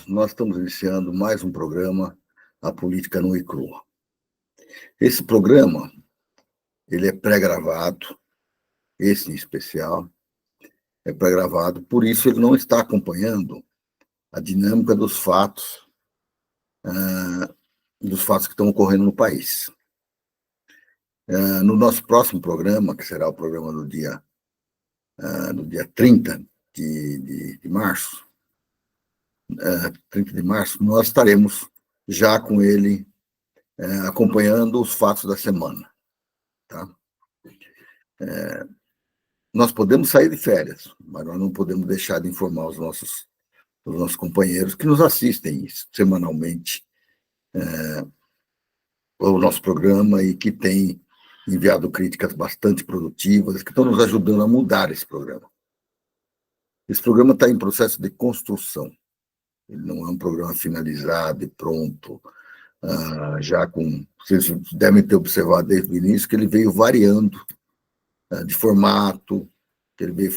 nós estamos iniciando mais um programa, A Política Nua e Crua. Esse programa, ele é pré-gravado, esse em especial, é pré-gravado, por isso ele não está acompanhando a dinâmica dos fatos que estão ocorrendo no país. No nosso próximo programa, que será o programa do dia 30 de março, 30 de março, nós estaremos já com ele acompanhando os fatos da semana. Tá? Nós podemos sair de férias, mas nós não podemos deixar de informar os nossos companheiros que nos assistem semanalmente o nosso programa e que têm enviado críticas bastante produtivas, que estão nos ajudando a mudar esse programa. Esse programa está em processo de construção. Ele não é um programa finalizado e pronto, já com... Vocês devem ter observado desde o início que ele veio variando de formato, que ele veio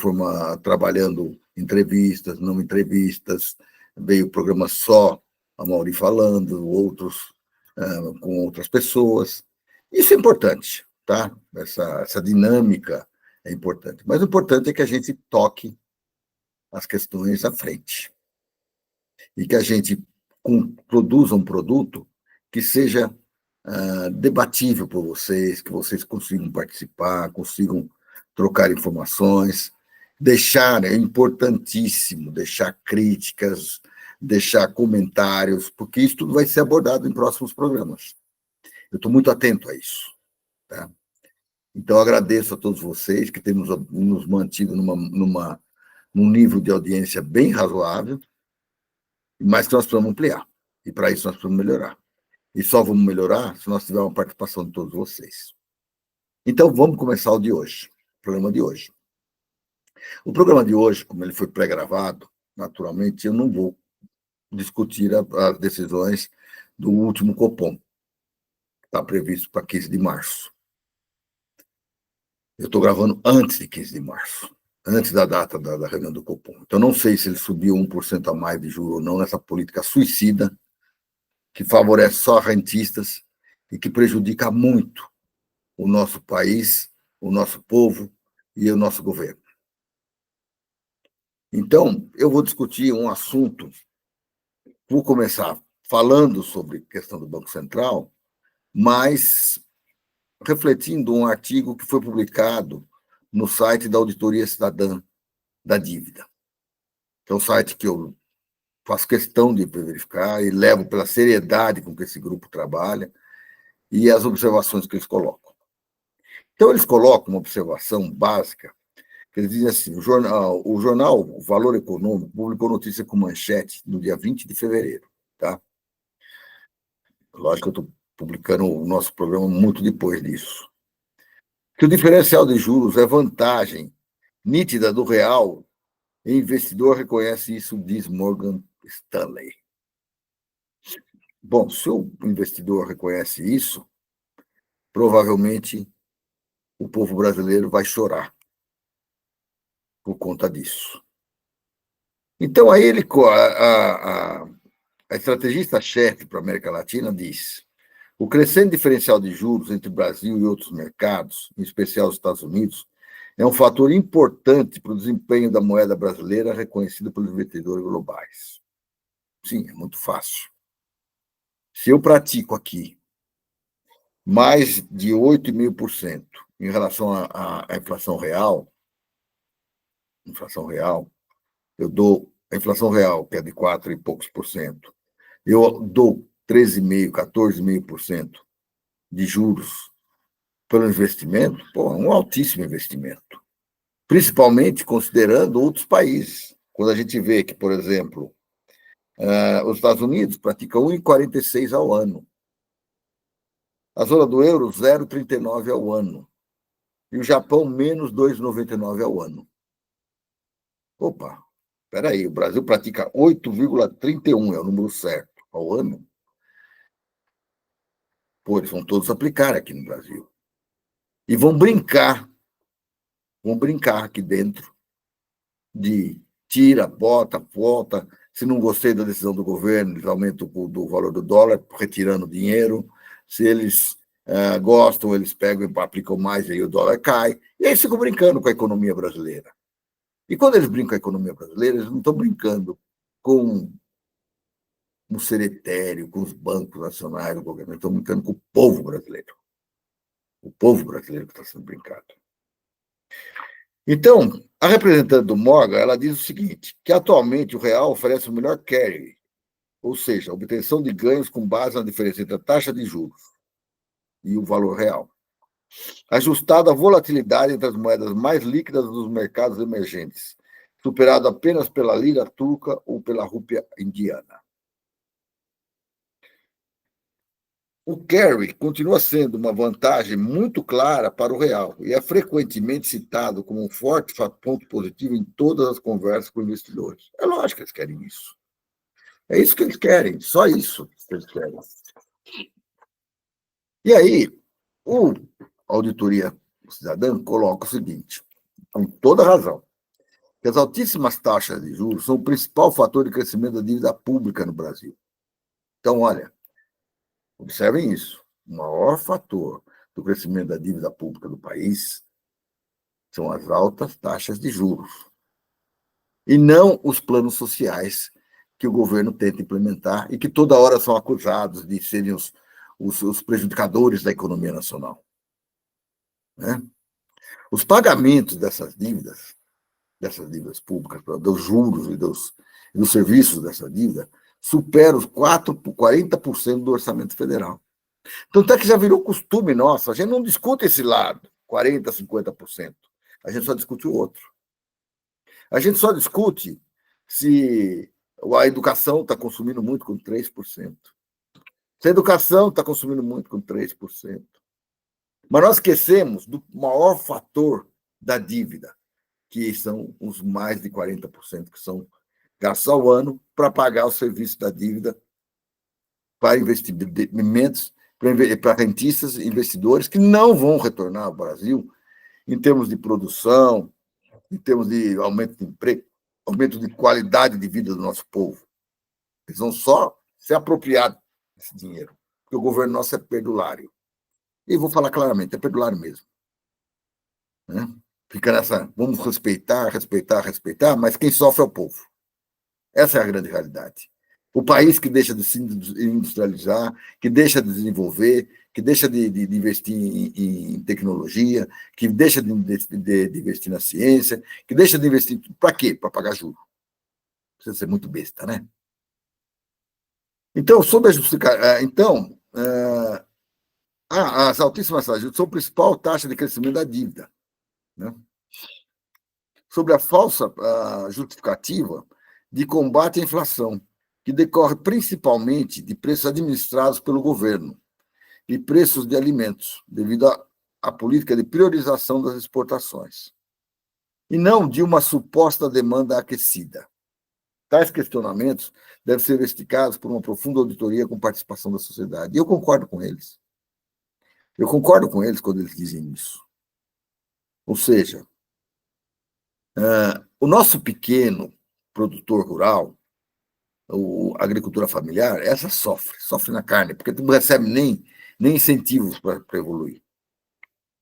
trabalhando entrevistas, não entrevistas, veio o programa só a Mauri falando, outros com outras pessoas. Isso é importante, tá? Essa dinâmica é importante. Mas o importante é que a gente toque as questões à frente e que a gente produza um produto que seja debatível por vocês, que vocês consigam participar, consigam trocar informações, é importantíssimo deixar críticas, deixar comentários, porque isso tudo vai ser abordado em próximos programas. Eu estou muito atento a isso. Tá? Então, agradeço a todos vocês que têm nos mantido num nível de audiência bem razoável, mas que nós precisamos ampliar. E, para isso, nós precisamos melhorar. E só vamos melhorar se nós tivermos a participação de todos vocês. Então, vamos começar o programa de hoje. O programa de hoje, como ele foi pré-gravado, naturalmente, eu não vou discutir as decisões do último Copom. Está previsto para 15 de março. Eu estou gravando antes de 15 de março, antes da data da reunião do Copom. Então, não sei se ele subiu 1% a mais de juros ou não nessa política suicida, que favorece só rentistas e que prejudica muito o nosso país, o nosso povo e o nosso governo. Então, eu vou discutir um assunto, vou começar falando sobre a questão do Banco Central, mas refletindo um artigo que foi publicado no site da Auditoria Cidadã da Dívida, que é um site que eu faço questão de verificar e levo pela seriedade com que esse grupo trabalha e as observações que eles colocam. Então, eles colocam uma observação básica, que eles dizem assim, o jornal O Valor Econômico publicou notícia com manchete no dia 20 de fevereiro. Tá? Lógico que eu estou publicando o nosso programa muito depois disso. Que o diferencial de juros é vantagem nítida do real, e investidor reconhece isso, diz Morgan Stanley. Bom, se o investidor reconhece isso, provavelmente o povo brasileiro vai chorar por conta disso. Então, aí a estrategista-chefe para a América Latina diz: o crescente diferencial de juros entre o Brasil e outros mercados, em especial os Estados Unidos, é um fator importante para o desempenho da moeda brasileira reconhecida pelos investidores globais. Sim, é muito fácil. Se eu pratico aqui mais de 8,5% em relação à inflação real, eu dou a inflação real, que é de 4 e poucos por cento, eu dou 13,5%, 14,5% de juros pelo investimento, é um altíssimo investimento. Principalmente considerando outros países. Quando a gente vê que, por exemplo, os Estados Unidos praticam 1,46 ao ano. A zona do euro, 0,39 ao ano. E o Japão, menos 2,99 ao ano. Opa, espera aí, o Brasil pratica 8,31, é o número certo, ao ano. Pô, eles vão todos aplicar aqui no Brasil. E vão brincar aqui dentro de tira, bota, volta, Se não gostei da decisão do governo, eles aumentam o valor do dólar, retirando dinheiro. Se eles gostam, eles pegam e aplicam mais, aí o dólar cai. E aí ficam brincando com a economia brasileira. E quando eles brincam com a economia brasileira, eles não estão brincando com um ser etéreo, com os bancos nacionais do governo, eles estão brincando com o povo brasileiro. O povo brasileiro que está sendo brincado. Então, a representante do Morgan, ela diz o seguinte, que atualmente o real oferece o melhor carry, ou seja, a obtenção de ganhos com base na diferença entre a taxa de juros e o valor real, ajustado à volatilidade entre as moedas mais líquidas dos mercados emergentes, superado apenas pela lira turca ou pela rúpia indiana. O carry continua sendo uma vantagem muito clara para o real e é frequentemente citado como um forte ponto positivo em todas as conversas com investidores. É lógico que eles querem isso. É isso que eles querem, só isso que eles querem. E aí, a Auditoria Cidadã coloca o seguinte, com toda razão, que as altíssimas taxas de juros são o principal fator de crescimento da dívida pública no Brasil. Então, olha, observem isso. O maior fator do crescimento da dívida pública do país são as altas taxas de juros. E não os planos sociais que o governo tenta implementar e que toda hora são acusados de serem os prejudicadores da economia nacional. Né? Os pagamentos dessas dívidas públicas, dos juros e dos serviços dessa dívida, superam os 40% do orçamento federal. Então, até que já virou costume nosso, a gente não discute esse lado, 40%, 50%. A gente só discute o outro. A gente só discute se a educação está consumindo muito com 3%. Se a educação está consumindo muito com 3%. Mas nós esquecemos do maior fator da dívida, que são os mais de 40%, que são gastos ao ano para pagar o serviço da dívida para investimentos, para rentistas e investidores que não vão retornar ao Brasil em termos de produção, em termos de aumento de emprego, aumento de qualidade de vida do nosso povo. Eles vão só se apropriar desse dinheiro, porque o governo nosso é perdulário. E vou falar claramente, é perdulário mesmo. Né? Fica nessa, vamos respeitar, mas quem sofre é o povo. Essa é a grande realidade. O país que deixa de se industrializar, que deixa de desenvolver, que deixa de investir em tecnologia, que deixa de investir na ciência, que deixa de investir... Para quê? Para pagar juros. Precisa ser muito besta, né? Então, sobre a justificação... as altíssimas taxas de juros são a principal taxa de crescimento da dívida. Né? Sobre a falsa justificativa de combate à inflação, que decorre principalmente de preços administrados pelo governo e preços de alimentos, devido à política de priorização das exportações, e não de uma suposta demanda aquecida. Tais questionamentos devem ser investigados por uma profunda auditoria com participação da sociedade. E eu concordo com eles. Eu concordo com eles quando eles dizem isso. Ou seja, o nosso pequeno produtor rural, a agricultura familiar, essa sofre na carne, porque não recebe nem incentivos para evoluir.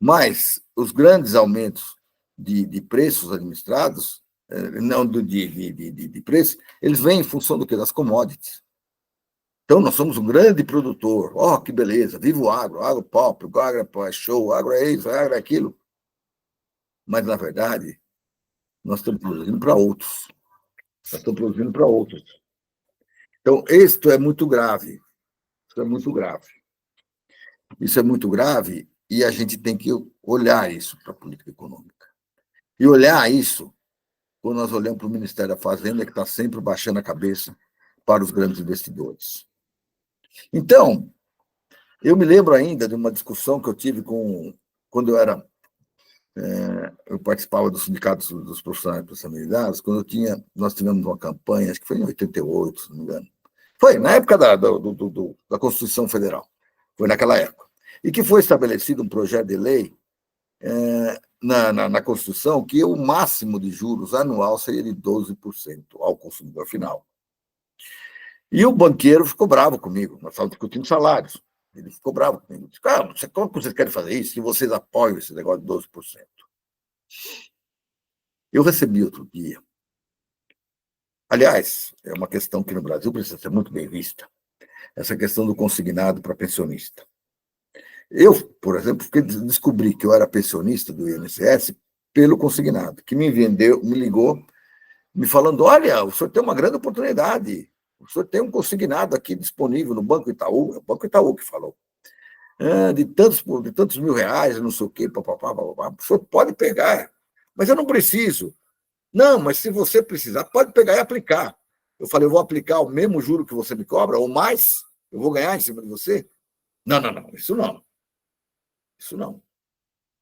Mas os grandes aumentos de preços administrados, não de preço, eles vêm em função do quê? Das commodities. Então, nós somos um grande produtor. Que beleza, viva o agro pop, o agro é show, o agro é isso, o agro é aquilo. Mas, na verdade, nós estamos produzindo para outros. Então, isto é muito grave. Isso é muito grave e a gente tem que olhar isso para a política econômica. E olhar isso quando nós olhamos para o Ministério da Fazenda, que está sempre baixando a cabeça para os grandes investidores. Então, eu me lembro ainda de uma discussão que eu tive quando eu participava do Sindicato dos Profissionais Personalizados, quando nós tivemos uma campanha, acho que foi em 88, se não me engano. Foi na época da Constituição Federal, foi naquela época. E que foi estabelecido um projeto de lei na Constituição que o máximo de juros anual seria de 12% ao consumidor final. E o banqueiro ficou bravo comigo, nós estávamos discutindo salários. Ele ficou bravo comigo. Disse, como vocês querem fazer isso se vocês apoiam esse negócio de 12%? Eu recebi outro dia. Aliás, é uma questão que no Brasil precisa ser muito bem vista. Essa questão do consignado para pensionista. Eu, por exemplo, descobri que eu era pensionista do INSS pelo consignado, que me vendeu, me ligou, me falando, olha, o senhor tem uma grande oportunidade, o senhor tem um consignado aqui disponível no Banco Itaú, é o Banco Itaú que falou, de tantos mil reais, não sei o quê, papapá, papapá, o senhor pode pegar, mas eu não preciso. Não, mas se você precisar, pode pegar e aplicar. Eu falei, eu vou aplicar o mesmo juro que você me cobra, ou mais, eu vou ganhar em cima de você? Não, não, não, isso não. Isso não.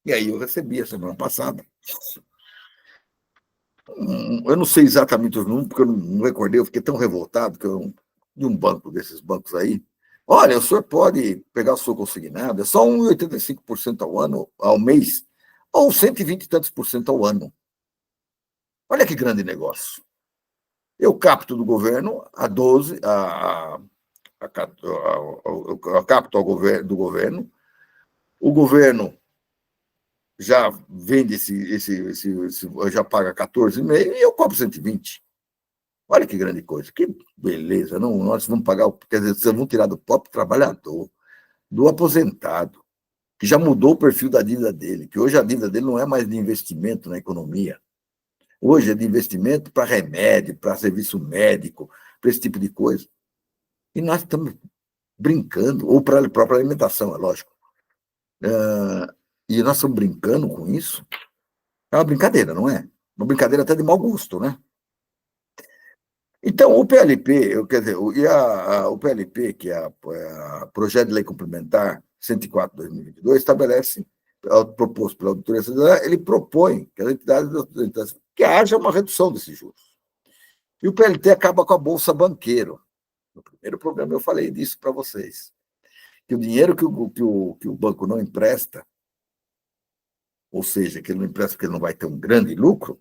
E aí eu recebi a semana passada. Eu não sei exatamente os números, porque eu não recordei, eu fiquei tão revoltado que de um banco desses bancos aí. Olha, o senhor pode pegar o seu consignado, é só 1,85% ao ano, ao mês, ou 120 e tantos por cento ao ano. Olha que grande negócio. Eu capto do governo a 12, a capto do governo, o governo já vende já paga 14,5 e eu cobro 120. Olha que grande coisa, que beleza. Não, nós vamos pagar, quer dizer, vocês vão tirar do próprio trabalhador, do aposentado, que já mudou o perfil da dívida dele, que hoje a dívida dele não é mais de investimento na economia. Hoje é de investimento para remédio, para serviço médico, para esse tipo de coisa. E nós estamos brincando, ou para a própria alimentação, é lógico. E nós estamos brincando com isso. É uma brincadeira, não é? Uma brincadeira até de mau gosto, né? Então, o PLP, quer dizer, o PLP, que é a Projeto de Lei Complementar 104/2022, estabelece, proposto pela Auditoria Cidadã, ele propõe que as entidades que haja uma redução desses juros. E o PLT acaba com a Bolsa Banqueiro. No primeiro programa eu falei disso para vocês. Que o dinheiro que o banco não empresta, ou seja, que ele não empresta porque ele não vai ter um grande lucro,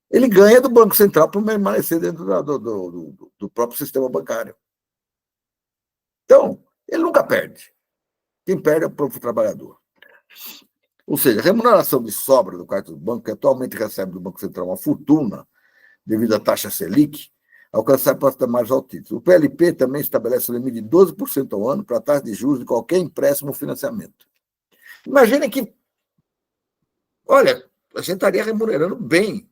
ele ganha do Banco Central para permanecer dentro do próprio sistema bancário. Então, ele nunca perde. Quem perde é o próprio trabalhador. Ou seja, a remuneração de sobra do cartão do banco, que atualmente recebe do Banco Central uma fortuna, devido à taxa Selic, alcançar patamares altíssimos. O PLP também estabelece o limite de 12% ao ano para a taxa de juros de qualquer empréstimo ou financiamento. Imaginem que, olha, a gente estaria remunerando bem,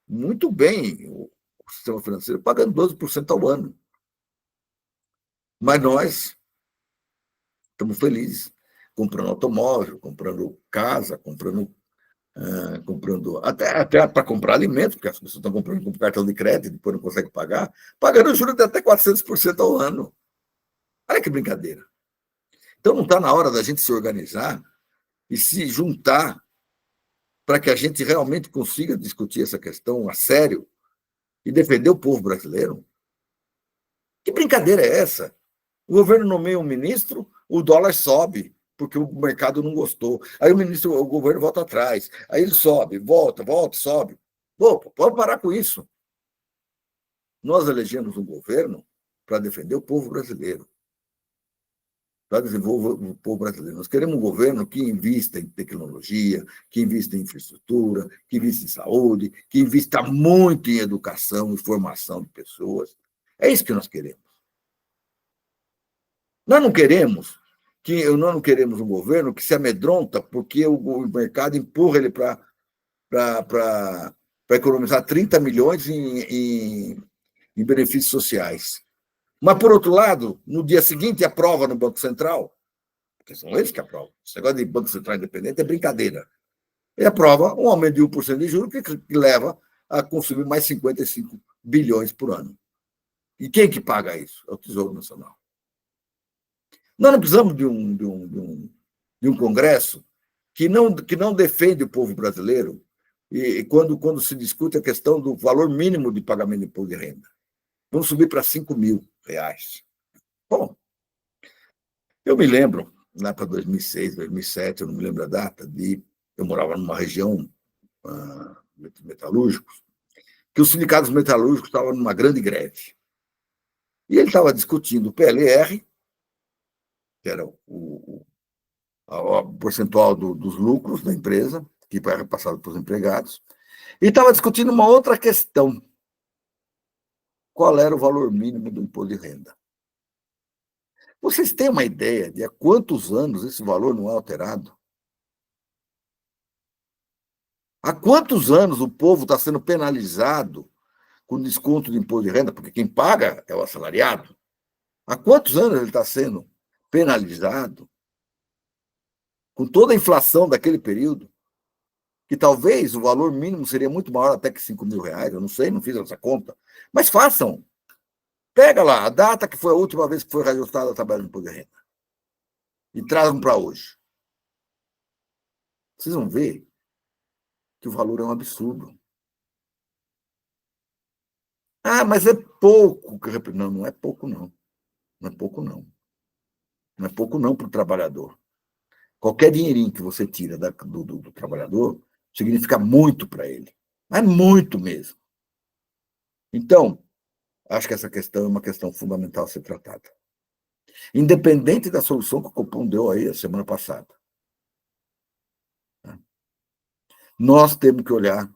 muito bem, o sistema financeiro, pagando 12% ao ano. Mas nós estamos felizes, comprando automóvel, comprando casa, comprando até para comprar alimentos, porque as pessoas estão comprando com cartão de crédito, depois não conseguem pagar, pagando juros de até 400% ao ano. Olha que brincadeira. Então não está na hora da gente se organizar e se juntar para que a gente realmente consiga discutir essa questão a sério e defender o povo brasileiro? Que brincadeira é essa? O governo nomeia um ministro, o dólar sobe, porque o mercado não gostou. Aí o governo volta atrás. Aí ele sobe, volta, sobe. Pô, pode parar com isso. Nós elegemos um governo para defender o povo brasileiro, para desenvolver o povo brasileiro. Nós queremos um governo que invista em tecnologia, que invista em infraestrutura, que invista em saúde, que invista muito em educação e formação de pessoas. É isso que nós queremos. Nós não queremos um governo que se amedronta porque o mercado empurra ele para economizar 30 milhões em benefícios sociais. Mas, por outro lado, no dia seguinte aprova no Banco Central, porque são eles que aprovam. Esse negócio de Banco Central independente é brincadeira. Ele aprova um aumento de 1% de juros que leva a consumir mais 55 bilhões por ano. E quem que paga isso? É o Tesouro Nacional. Nós não precisamos de um Congresso que não defende o povo brasileiro e quando se discute a questão do valor mínimo de pagamento de imposto de renda. Vamos subir para 5 mil reais. Bom, eu me lembro, lá para 2006, 2007, eu não me lembro a data, eu morava numa região de metalúrgicos, que os sindicatos metalúrgicos estavam numa grande greve. E ele estava discutindo o PLR, que era o percentual dos lucros da empresa, que vai repassado para os empregados, e estava discutindo uma outra questão. Qual era o valor mínimo do imposto de renda? Vocês têm uma ideia de há quantos anos esse valor não é alterado? Há quantos anos o povo está sendo penalizado com desconto de imposto de renda, porque quem paga é o assalariado? Há quantos anos ele está sendo penalizado com toda a inflação daquele período, que talvez o valor mínimo seria muito maior até que R$ 5.000, eu não sei, não fiz essa conta, mas façam. Pega lá a data que foi a última vez que foi reajustada a tabela de imposto de renda e trazam para hoje. Vocês vão ver que o valor é um absurdo. Ah, mas é pouco. Não, não é pouco, não. Não é pouco, não. Não é pouco, não, para o trabalhador. Qualquer dinheirinho que você tira do trabalhador significa muito para ele. Mas muito mesmo. Então, acho que essa questão é uma questão fundamental a ser tratada. Independente da solução que o Copom deu aí a semana passada. Nós temos que olhar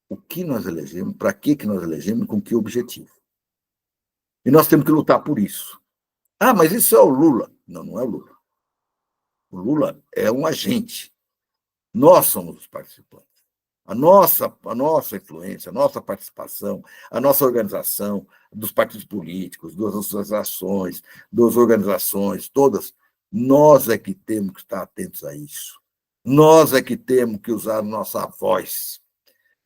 o que nós elegemos, para que nós elegemos e com que objetivo. E nós temos que lutar por isso. Ah, mas isso é o Lula. Não, não é o Lula. O Lula é um agente. Nós somos os participantes. A nossa influência, a nossa participação, a nossa organização, dos partidos políticos, das associações, das organizações, todas, nós é que temos que estar atentos a isso. Nós é que temos que usar a nossa voz.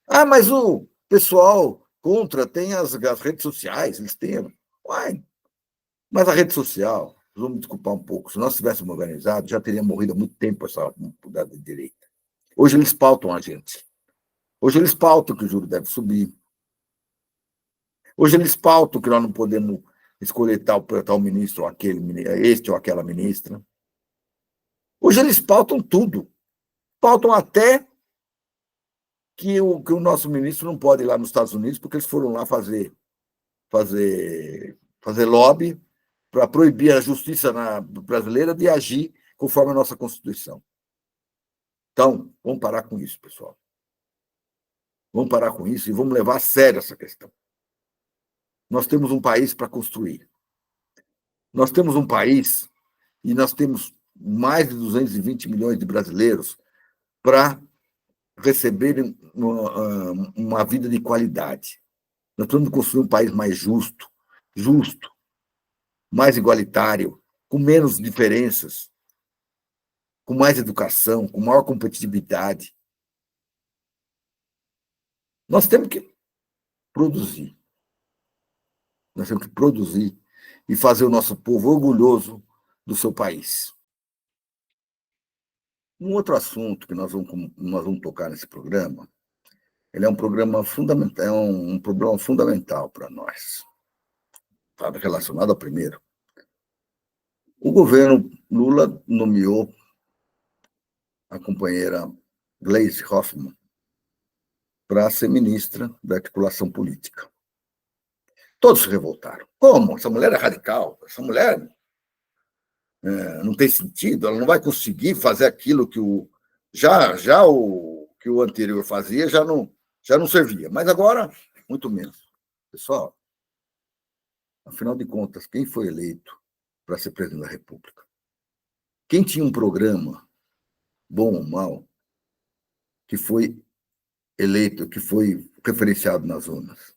Ah, mas o pessoal contra tem as redes sociais, eles têm. Uai, mas a rede social, vamos me desculpar um pouco, se nós tivéssemos organizado, já teria morrido há muito tempo essa da direita. Hoje eles pautam a gente. Hoje eles pautam que o juro deve subir. Hoje eles pautam que nós não podemos escolher tal ministro, ou este ou aquela ministra. Hoje eles pautam tudo. Pautam até que o nosso ministro não pode ir lá nos Estados Unidos, porque eles foram lá fazer lobby para proibir a justiça brasileira de agir conforme a nossa Constituição. Então, vamos parar com isso, pessoal. Vamos parar com isso e vamos levar a sério essa questão. Nós temos um país para construir. Nós temos um país e nós temos mais de 220 milhões de brasileiros para receberem uma vida de qualidade. Nós temos que construir um país mais justo, mais igualitário, com menos diferenças, com mais educação, com maior competitividade. Nós temos que produzir. Nós temos que produzir e fazer o nosso povo orgulhoso do seu país. Um outro assunto que nós vamos tocar nesse programa, ele é um programa fundamental, um problema fundamental para nós, relacionado ao primeiro. O governo Lula nomeou a companheira Gleisi Hoffmann para ser ministra da articulação política. Todos se revoltaram. Como? Essa mulher é radical, essa mulher não tem sentido, ela não vai conseguir fazer aquilo que que o anterior fazia, já não servia. Mas agora, muito menos. Pessoal, afinal de contas, quem foi eleito para ser presidente da República? Quem tinha um programa, bom ou mal, que foi eleito, que foi referenciado nas urnas?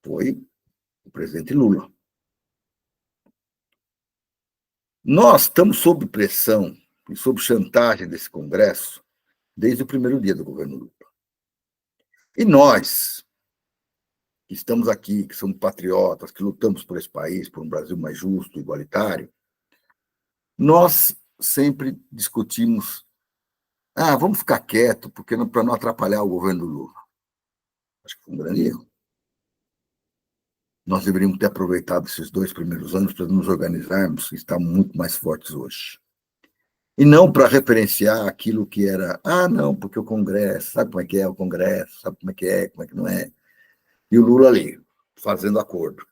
Foi o presidente Lula. Nós estamos sob pressão e sob chantagem desse Congresso desde o primeiro dia do governo Lula. E nós, que estamos aqui, que somos patriotas, que lutamos por esse país, por um Brasil mais justo, igualitário, nós sempre discutimos, vamos ficar quieto, porque para não atrapalhar o governo do Lula. Acho que foi um grande erro. Nós deveríamos ter aproveitado esses 2 primeiros anos para nos organizarmos e estar muito mais fortes hoje. E não para referenciar aquilo que era, não, porque o Congresso, sabe como é que é o Congresso, sabe como é que não é. E o Lula ali. fazendo acordo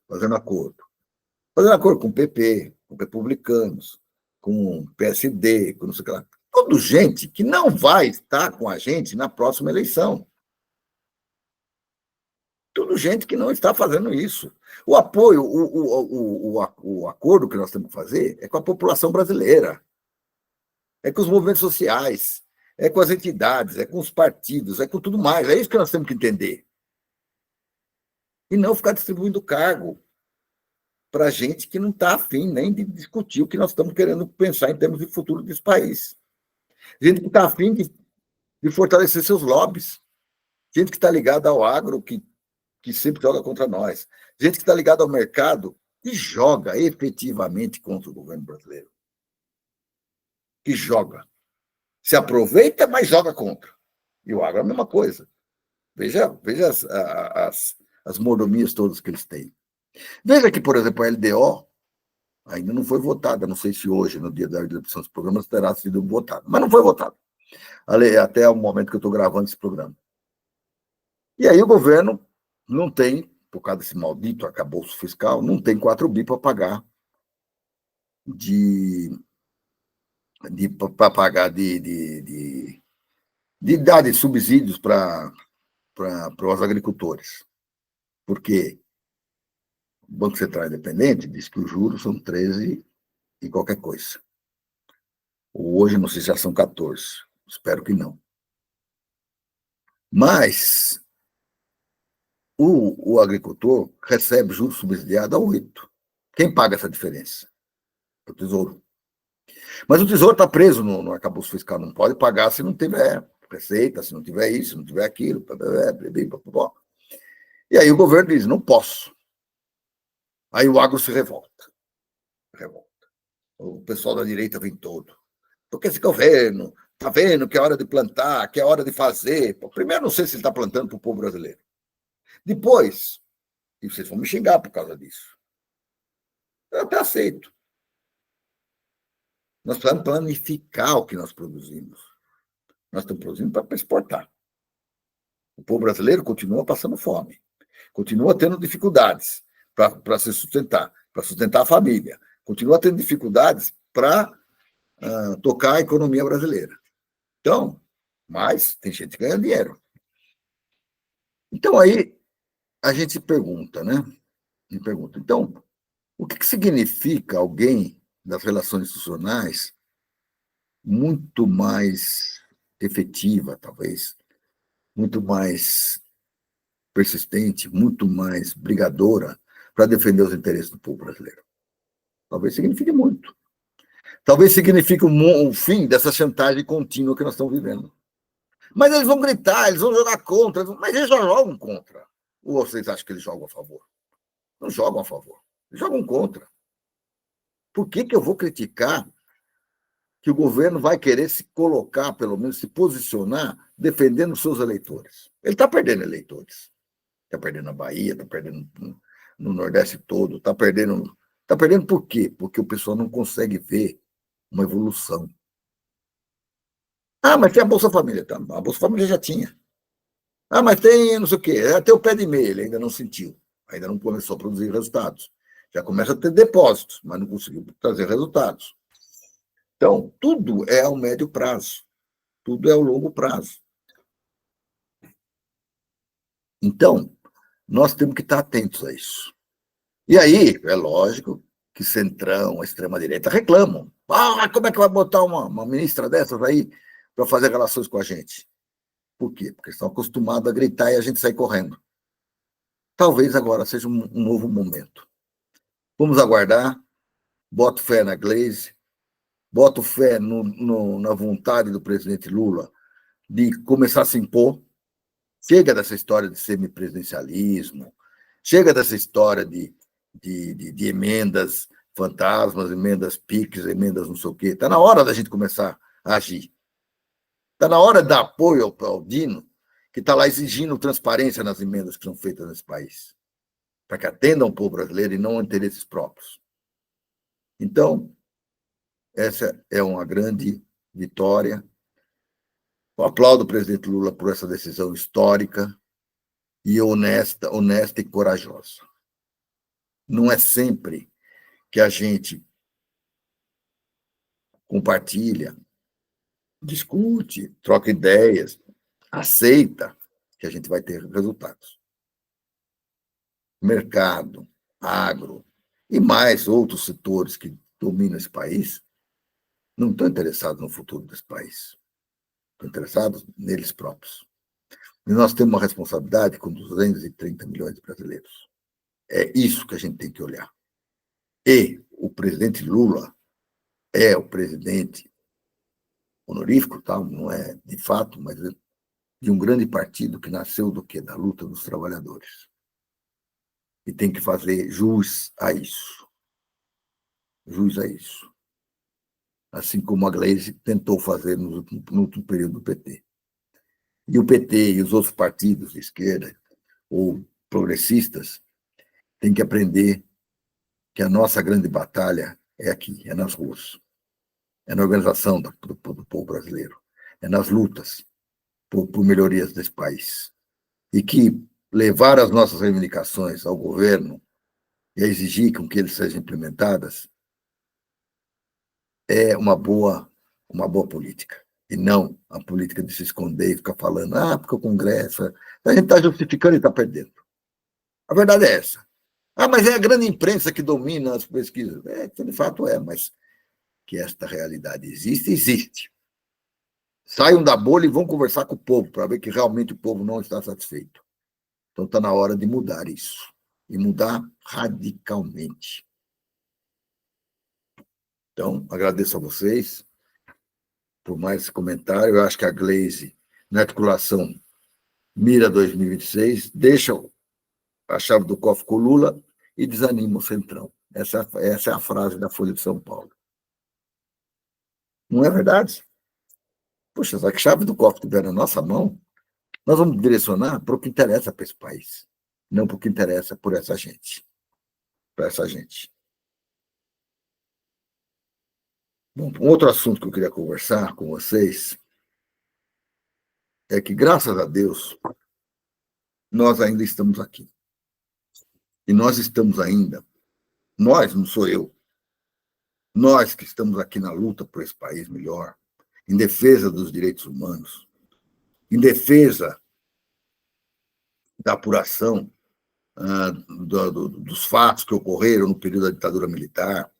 com o PP, com republicanos, com o PSD, com não sei o que lá. Tudo gente que não vai estar com a gente na próxima eleição. Tudo gente que não está fazendo isso. O apoio, o acordo que nós temos que fazer é com a população brasileira, é com os movimentos sociais, é com as entidades, é com os partidos, é com tudo mais. É isso que nós temos que entender. E não ficar distribuindo cargo para gente que não está afim nem de discutir o que nós estamos querendo pensar em termos de futuro desse país. Gente que está afim de fortalecer seus lobbies. Gente que está ligada ao agro, que sempre joga contra nós. Gente que está ligada ao mercado e joga efetivamente contra o governo brasileiro. Que joga. Se aproveita, mas joga contra. E o agro é a mesma coisa. Veja as mordomias todas que eles têm. Veja que, por exemplo, a LDO ainda não foi votada. Não sei se hoje, no dia da execução dos programas, terá sido votada. Mas não foi votada. Até o momento que eu estou gravando esse programa. E aí o governo não tem, por causa desse maldito arcabouço fiscal, não tem 4 bi para pagar para pagar de dar de subsídios para os agricultores. Porque o Banco Central Independente diz que os juros são 13 e qualquer coisa. Hoje, não sei se já são 14. Espero que não. Mas o agricultor recebe juros subsidiados a 8. Quem paga essa diferença? O Tesouro. Mas o Tesouro está preso no arcabouço fiscal. Não pode pagar se não tiver receita, se não tiver isso, se não tiver aquilo. E aí o governo diz, não posso. Aí o agro se revolta. O pessoal da direita vem todo. Porque esse governo está vendo que é hora de plantar, que é hora de fazer. Primeiro, não sei se ele está plantando para o povo brasileiro. Depois, e vocês vão me xingar por causa disso. Eu até aceito. Nós precisamos planificar o que nós produzimos. Nós estamos produzindo para exportar. O povo brasileiro continua passando fome, continua tendo dificuldades para se sustentar, para sustentar a família, continua tendo dificuldades para tocar a economia brasileira. Então, mas tem gente que ganha dinheiro. Então, aí, a gente se pergunta, né? Então, o que significa alguém das relações institucionais muito mais efetiva, talvez, muito mais persistente, muito mais brigadora para defender os interesses do povo brasileiro? Talvez signifique muito. Talvez signifique o fim dessa chantagem contínua que nós estamos vivendo. Mas eles vão gritar, eles vão jogar contra, mas eles já jogam contra. Ou vocês acham que eles jogam a favor? Não jogam a favor, eles jogam contra. Por que eu vou criticar que o governo vai querer se colocar, pelo menos se posicionar, defendendo os seus eleitores? Ele está perdendo eleitores. Está perdendo na Bahia, está perdendo no Nordeste todo, está perdendo. Está perdendo por quê? Porque o pessoal não consegue ver uma evolução. Ah, mas tem a Bolsa Família. Tá? A Bolsa Família já tinha. Ah, mas tem não sei o quê. Até o pé de meia, ele ainda não sentiu. Ainda não começou a produzir resultados. Já começa a ter depósitos, mas não conseguiu trazer resultados. Então, tudo é ao médio prazo. Tudo é ao longo prazo. Então, nós temos que estar atentos a isso. E aí, é lógico que Centrão, a extrema-direita reclamam. Ah, como é que vai botar uma ministra dessas aí para fazer relações com a gente? Por quê? Porque estão acostumados a gritar e a gente sai correndo. Talvez agora seja um novo momento. Vamos aguardar. Boto fé na Gleisi, boto fé na vontade do presidente Lula de começar a se impor. Chega dessa história de semipresidencialismo, chega dessa história de emendas fantasmas, emendas PIX, emendas não sei o quê. Está na hora da gente começar a agir. Está na hora de dar apoio ao Dino, que está lá exigindo transparência nas emendas que são feitas nesse país, para que atendam o povo brasileiro e não interesses próprios. Então, essa é uma grande vitória. Eu aplaudo o presidente Lula por essa decisão histórica e honesta e corajosa. Não é sempre que a gente compartilha, discute, troca ideias, aceita que a gente vai ter resultados. Mercado, agro e mais outros setores que dominam esse país não estão interessados no futuro desse país. Estão interessados neles próprios. E nós temos uma responsabilidade com 230 milhões de brasileiros. É isso que a gente tem que olhar. E o presidente Lula é o presidente honorífico, tal, não é de fato, mas de um grande partido que nasceu do quê? Da luta dos trabalhadores. E tem que fazer jus a isso. Jus a isso. Assim como a Gleisi tentou fazer no último período do PT. E o PT e os outros partidos de esquerda ou progressistas têm que aprender que a nossa grande batalha é aqui, é nas ruas, é na organização do povo brasileiro, é nas lutas por melhorias desse país. E que levar as nossas reivindicações ao governo e a exigir com que eles sejam implementadas é uma boa política. E não a política de se esconder e ficar falando, porque o Congresso... A gente está justificando e está perdendo. A verdade é essa. Mas é a grande imprensa que domina as pesquisas. De fato é, mas que esta realidade existe, existe. Saiam da bolha e vão conversar com o povo para ver que realmente o povo não está satisfeito. Então está na hora de mudar isso. E mudar radicalmente. Então, agradeço a vocês por mais esse comentário. Eu acho que a Gleisi, na articulação Mira 2026, deixa a chave do cofre com o Lula e desanima o Centrão. Essa é a frase da Folha de São Paulo. Não é verdade? Poxa, se a chave do cofre estiver na nossa mão, nós vamos direcionar para o que interessa para esse país, não para o que interessa por essa gente. Para essa gente. Bom, um outro assunto que eu queria conversar com vocês é que, graças a Deus, nós ainda estamos aqui. E nós estamos ainda, nós, não sou eu, nós que estamos aqui na luta por esse país melhor, em defesa dos direitos humanos, em defesa da apuração dos fatos que ocorreram no período da ditadura militar,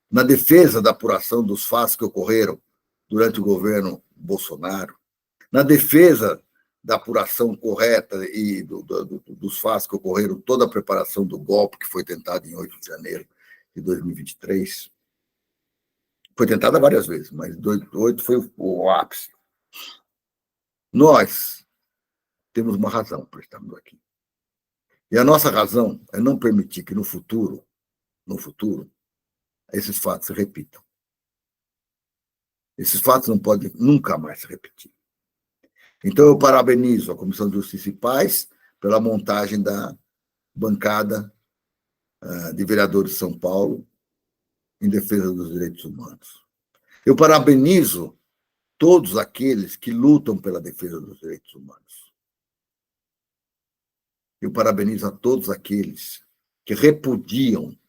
na defesa da apuração dos fatos que ocorreram durante o governo Bolsonaro, na defesa da apuração correta e dos fatos que ocorreram, toda a preparação do golpe que foi tentado em 8 de janeiro de 2023. Foi tentada várias vezes, mas 8 foi o ápice. Nós temos uma razão para estarmos aqui. E a nossa razão é não permitir que no futuro, esses fatos se repitam. Esses fatos não podem nunca mais se repetir. Então, eu parabenizo a Comissão de Justiça e Paz pela montagem da bancada de vereadores de São Paulo em defesa dos direitos humanos. Eu parabenizo todos aqueles que lutam pela defesa dos direitos humanos. Eu parabenizo a todos aqueles que repudiam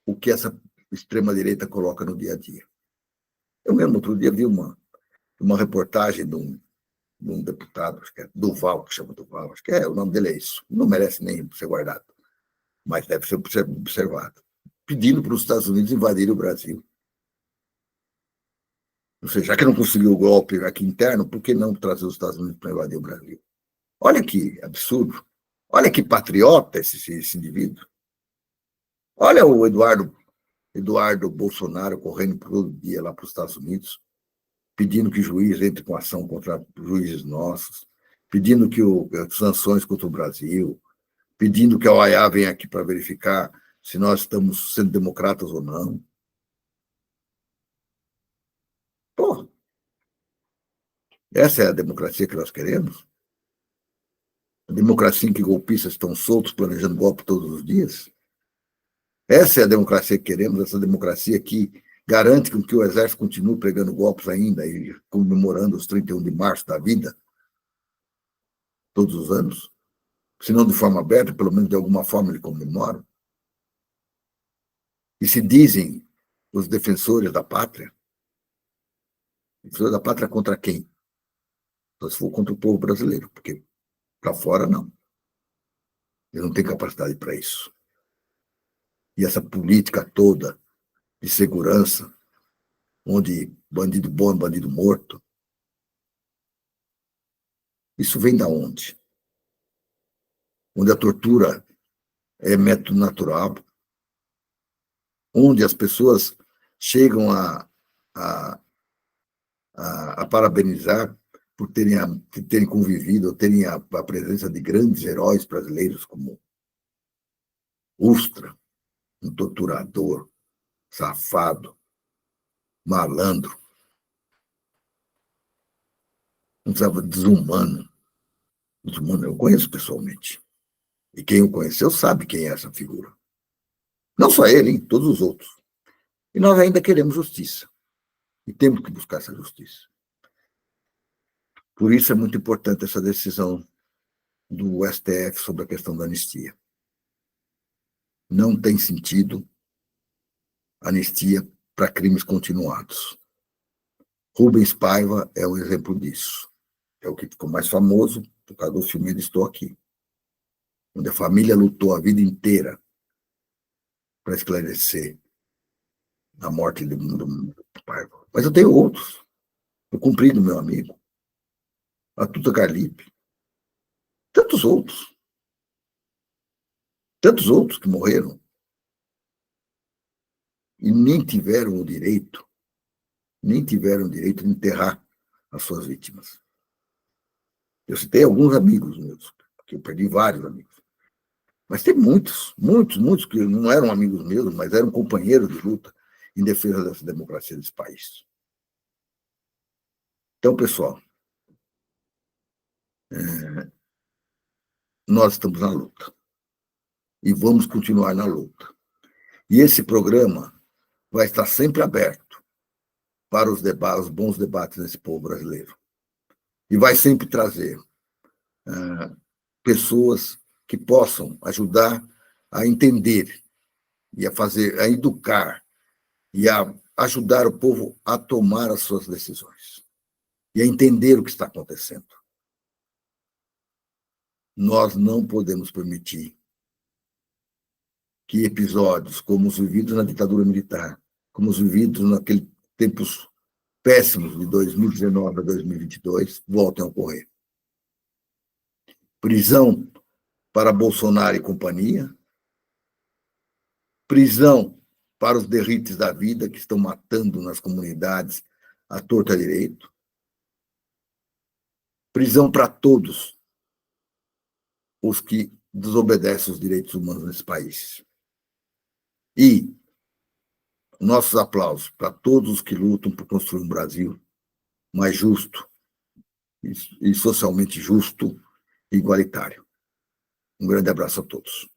o que essa extrema-direita coloca no dia a dia. Eu mesmo, outro dia, vi uma reportagem de um deputado, acho que é Duval, que chama Duval, acho que o nome dele é isso, não merece nem ser guardado, mas deve ser observado, pedindo para os Estados Unidos invadirem o Brasil. Ou seja, já que não conseguiu o golpe aqui interno, por que não trazer os Estados Unidos para invadir o Brasil? Olha que absurdo. Olha que patriota esse indivíduo. Olha o Eduardo Bolsonaro correndo todo dia lá para os Estados Unidos, pedindo que o juiz entre com ação contra juízes nossos, pedindo que sanções contra o Brasil, pedindo que a OEA venha aqui para verificar se nós estamos sendo democratas ou não. Pô, essa é a democracia que nós queremos? A democracia em que golpistas estão soltos planejando golpe todos os dias? Essa é a democracia que queremos, essa democracia que garante que o Exército continue pregando golpes ainda e comemorando os 31 de março da vida, todos os anos? Se não de forma aberta, pelo menos de alguma forma ele comemora. que se dizem os defensores da pátria. Defensores da pátria contra quem? Só se for contra o povo brasileiro, porque para fora, não. Eles não têm capacidade para isso. E essa política toda de segurança, onde bandido bom é bandido morto, isso vem da onde? Onde a tortura é método natural, onde as pessoas chegam a parabenizar por terem convivido, ou terem a presença de grandes heróis brasileiros como Ustra, um torturador, safado, malandro, desumano. Desumano, eu conheço pessoalmente. E quem o conheceu sabe quem é essa figura. Não só ele, hein? Todos os outros. E nós ainda queremos justiça. E temos que buscar essa justiça. Por isso é muito importante essa decisão do STF sobre a questão da anistia. Não tem sentido anistia para crimes continuados. Rubens Paiva é um exemplo disso. É o que ficou mais famoso por causa do filme Estou Aqui, onde a família lutou a vida inteira para esclarecer a morte do Paiva. Mas eu tenho outros. O Cumprido, meu amigo. A Tuta Carlipe. Tantos outros. Tantos outros que morreram e nem tiveram o direito de enterrar as suas vítimas. Eu citei alguns amigos meus, porque eu perdi vários amigos. Mas tem muitos que não eram amigos meus, mas eram companheiros de luta em defesa dessa democracia desse país. Então, pessoal, nós estamos na luta. E vamos continuar na luta. E esse programa vai estar sempre aberto para os bons debates desse povo brasileiro. E vai sempre trazer pessoas que possam ajudar a entender e a educar e a ajudar o povo a tomar as suas decisões e a entender o que está acontecendo. Nós não podemos permitir que episódios como os vividos na ditadura militar, como os vividos naqueles tempos péssimos de 2019 a 2022, voltem a ocorrer. Prisão para Bolsonaro e companhia, prisão para os derrites da vida que estão matando nas comunidades à torta direito, prisão para todos os que desobedecem os direitos humanos nesse país. E nossos aplausos para todos os que lutam por construir um Brasil mais justo e socialmente justo e igualitário. Um grande abraço a todos.